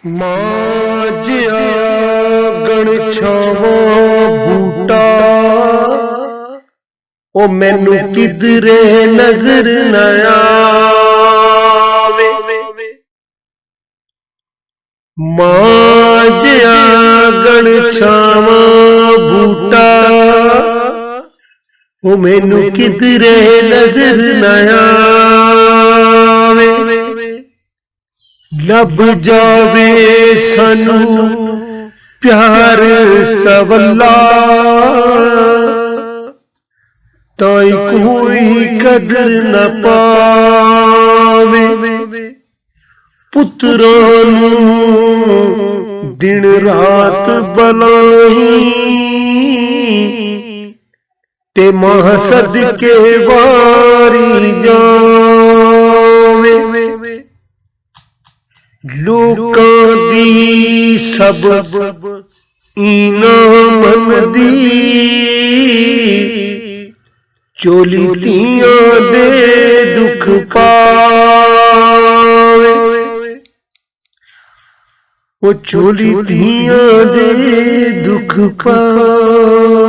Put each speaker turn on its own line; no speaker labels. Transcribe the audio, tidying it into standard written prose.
माजिया गण छावा बूटा ओ मैनू किधरे नजर न आवे। माजिया गण छावा बूटा ओ मैनू किधरे नजर न आवे। लब जावे सानू प्यार सवला ताई कोई कदर न पावे। पुत्रां नू दिन रात बलाई ते मां सदके वारी जावे। लोकां दी सब इनाम दी चोली तियां दे दुख पावे। ओ चोली तियां दे दुख पावे।